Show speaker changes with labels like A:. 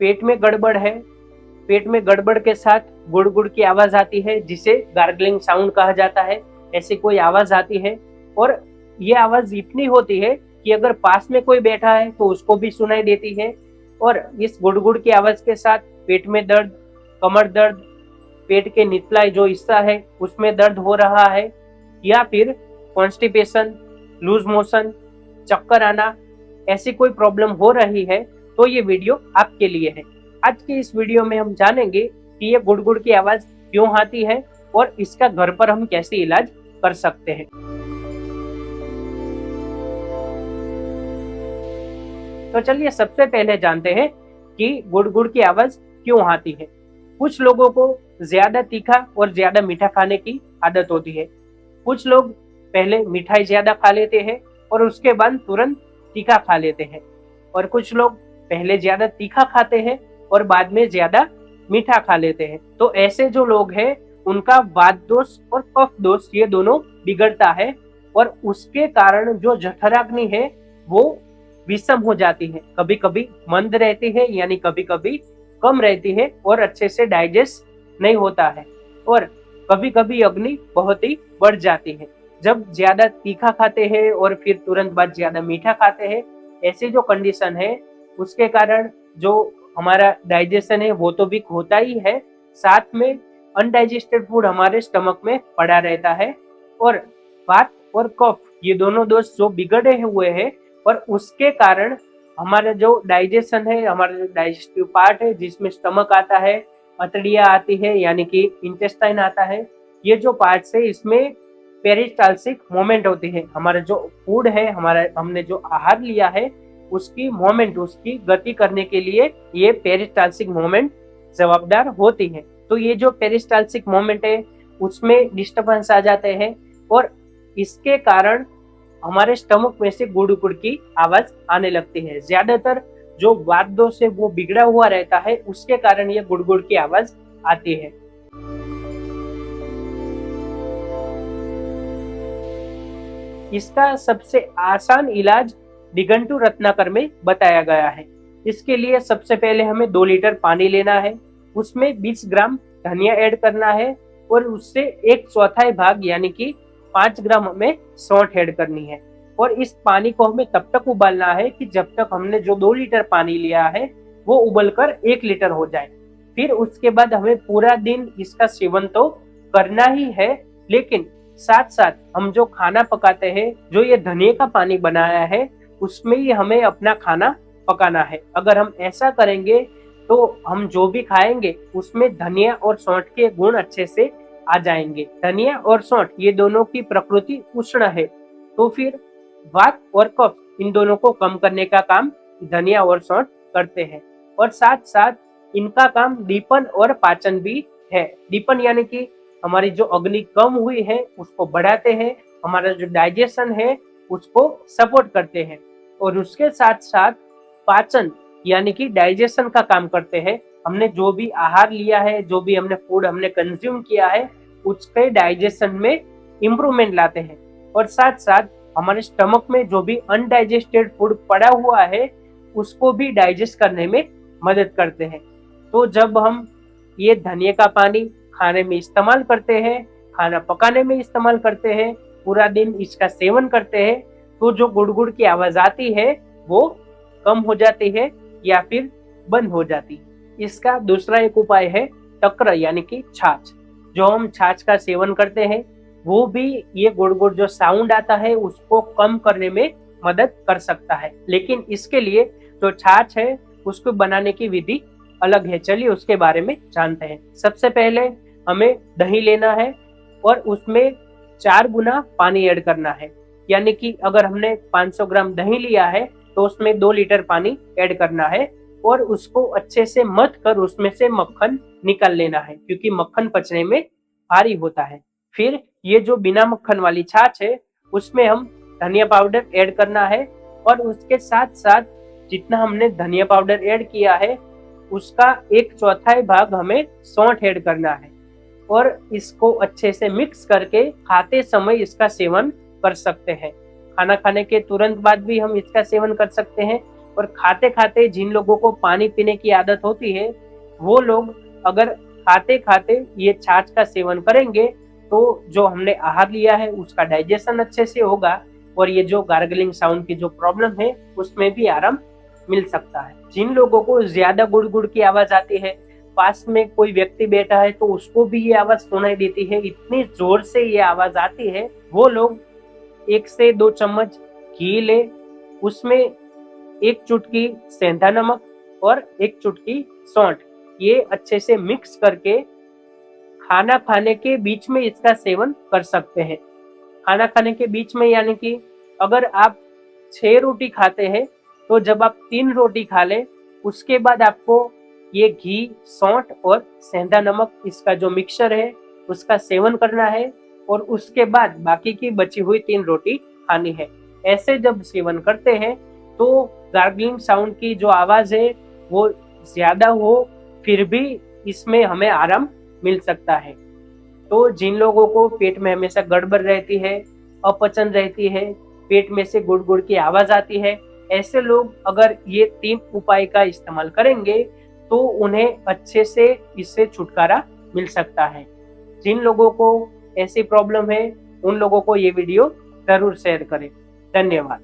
A: पेट में गड़बड़ है, पेट में गड़बड़ के साथ गुड़ गुड़ की आवाज आती है जिसे गार्गलिंग साउंड कहा जाता है, ऐसी कोई आवाज आती है और ये आवाज इतनी होती है कि अगर पास में कोई बैठा है तो उसको भी सुनाई देती है। और इस गुड़ गुड़ की आवाज के साथ पेट में दर्द, कमर दर्द, पेट के निचला जो हिस्सा है उसमें दर्द हो रहा है या फिर कॉन्स्टिपेशन, लूज मोशन, चक्कर आना, ऐसी कोई प्रॉब्लम हो रही है तो ये वीडियो आपके लिए है। आज की इस वीडियो में हम जानेंगे कि ये गुड़ गुड़ की आवाज क्यों आती है और इसका घर पर हम कैसे इलाज कर सकते हैं। तो चलिए सबसे पहले जानते हैं कि गुड़ गुड़ की आवाज क्यों आती है। कुछ लोगों को ज्यादा तीखा और ज्यादा मीठा खाने की आदत होती है। कुछ लोग पहले मिठाई ज्यादा खा लेते हैं और उसके बाद तुरंत तीखा खा लेते हैं और कुछ लोग पहले ज्यादा तीखा खाते हैं और बाद में ज्यादा मीठा खा लेते हैं। तो ऐसे जो लोग हैं उनका वात दोष और कफ दोष ये दोनों बिगड़ता है और उसके कारण जो जठराग्नि है वो विषम हो जाती है। कभी कभी मंद रहती है यानी कभी कभी कम रहती है और अच्छे से डाइजेस्ट नहीं होता है और कभी कभी अग्नि बहुत ही बढ़ जाती है। जब ज्यादा तीखा खाते हैं और फिर तुरंत बाद ज्यादा मीठा खाते हैं, ऐसी जो कंडीशन है उसके कारण जो हमारा डाइजेशन है वो तो भी होता ही है, साथ में अनडाइजेस्टेड फूड हमारे स्टमक में पड़ा रहता है और वात और कफ ये दोनों दोष जो बिगड़े हुए हैं और उसके कारण हमारा जो डाइजेशन है, हमारा जो डाइजेस्टिव पार्ट है जिसमें स्टमक आता है, अतड़ियाँ आती है यानी कि इंटेस्टाइन आता है, ये जो पार्ट्स है इसमें पेरिस्टाल्सिक मोमेंट होती है। हमारा जो फूड है, हमारा हमने जो आहार लिया है उसकी मोमेंट, उसकी गति करने के लिए ये पेरिस्टाल्सिक मोमेंट जवाबदार होती है। तो ये जो पेरिस्टाल्सिक मोमेंट है उसमें डिस्टर्बेंस आ जाते हैं और इसके कारण हमारे स्टमक में से गुड़ गुड़ की आवाज आने लगती है। ज्यादातर जो वात दोष है वो बिगड़ा हुआ रहता है, उसके कारण ये गुड़ गुड़ की आवाज आती है। इसका सबसे आसान इलाज निघंटु रत्नाकर में बताया गया है। इसके लिए सबसे पहले हमें 2 लीटर पानी लेना है, उसमें 20 ग्राम धनिया ऐड करना है और उससे 1/4 भाग यानी कि 5 ग्राम हमें सौंठ ऐड करनी है और इस पानी को हमें तब तक उबालना है कि जब तक हमने जो 2 लीटर पानी लिया है वो उबलकर 1 लीटर हो जाए। फिर उसके बाद हमें पूरा दिन इसका सेवन तो करना ही है, लेकिन साथ साथ हम जो खाना पकाते हैं, जो ये धनिया का पानी बनाया है उसमें ही हमें अपना खाना पकाना है। अगर हम ऐसा करेंगे तो हम जो भी खाएंगे उसमें धनिया और सौंठ के गुण अच्छे से आ जाएंगे। धनिया और सौंठ ये दोनों की प्रकृति उष्ण है, तो फिर वात और कफ इन दोनों को कम करने का काम धनिया और सौंठ करते हैं और साथ साथ इनका काम दीपन और पाचन भी है। दीपन यानी कि हमारी जो अग्नि कम हुई है उसको बढ़ाते हैं, हमारा जो डाइजेशन है उसको सपोर्ट करते हैं और उसके साथ साथ पाचन यानी कि डाइजेशन का काम करते हैं। हमने जो भी आहार लिया है, जो भी हमने फूड हमने कंज्यूम किया है उसके डाइजेशन में इम्प्रूवमेंट लाते हैं और साथ साथ हमारे स्टमक में जो भी अनडाइजेस्टेड फूड पड़ा हुआ है उसको भी डाइजेस्ट करने में मदद करते हैं। तो जब हम ये धनिया का पानी खाने में इस्तेमाल करते हैं, खाना पकाने में इस्तेमाल करते हैं, पूरा दिन इसका सेवन करते हैं, तो जो गुड़ गुड़ की आवाज आती है वो कम हो जाती है या फिर बंद हो जाती है। इसका दूसरा एक उपाय है तक्र यानी कि छाछ। जो हम छाछ का सेवन करते हैं वो भी ये गुड़ गुड़ जो साउंड आता है उसको कम करने में मदद कर सकता है, लेकिन इसके लिए जो छाछ है उसको बनाने की विधि अलग है। चलिए उसके बारे में जानते हैं। सबसे पहले हमें दही लेना है और उसमें 4 गुना पानी ऐड करना है, यानी कि अगर हमने 500 ग्राम दही लिया है तो उसमें 2 लीटर पानी ऐड करना है और उसको अच्छे से मथ कर उसमें से मक्खन निकाल लेना है, क्योंकि मक्खन पचने में भारी होता है। फिर ये जो बिना मक्खन वाली छाछ है उसमें हम धनिया पाउडर ऐड करना है और उसके साथ साथ जितना हमने धनिया पाउडर ऐड किया है उसका 1/4 भाग हमें सौंठ ऐड करना है और इसको अच्छे से मिक्स करके खाते समय इसका सेवन कर सकते हैं। खाना खाने के तुरंत बाद भी हम इसका सेवन कर सकते हैं और खाते खाते जिन लोगों को पानी पीने की आदत होती है, वो लोग अगर खाते खाते ये छाछ का सेवन करेंगे तो जो हमने आहार लिया है उसका डाइजेशन अच्छे से होगा और ये जो गार्गलिंग साउंड की जो प्रॉब्लम है उसमें भी आराम मिल सकता है। जिन लोगों को ज्यादा गुड़ गुड़ की आवाज आती है, पास में कोई व्यक्ति बैठा है तो उसको भी ये आवाज सुनाई देती है, इतनी जोर से ये आवाज आती है, वो लोग 1 से 2 चम्मच घी ले, उसमें 1 चुटकी सेंधा नमक और 1 चुटकी सौंठ, ये अच्छे से मिक्स करके खाना खाने के बीच में इसका सेवन कर सकते हैं। खाना खाने के बीच में यानी कि अगर आप 6 रोटी खाते हैं तो जब आप 3 रोटी खा लें उसके बाद आपको ये घी, सौंठ और सेंधा नमक इसका जो मिक्सचर है उसका सेवन करना है और उसके बाद बाकी की बची हुई 3 रोटी खानी है। ऐसे जब सेवन करते हैं तो गार्गलिंग साउंड की जो आवाज है वो ज्यादा हो फिर भी इसमें हमें आराम मिल सकता है। तो जिन लोगों को पेट में हमेशा गड़बड़ रहती है, अपचन रहती है, पेट में से गुड़ गुड़ की आवाज आती है, ऐसे लोग अगर ये 3 उपाय का इस्तेमाल करेंगे तो उन्हें अच्छे से इससे छुटकारा मिल सकता है। जिन लोगों को ऐसी प्रॉब्लम है उन लोगों को ये वीडियो जरूर शेयर करें। धन्यवाद।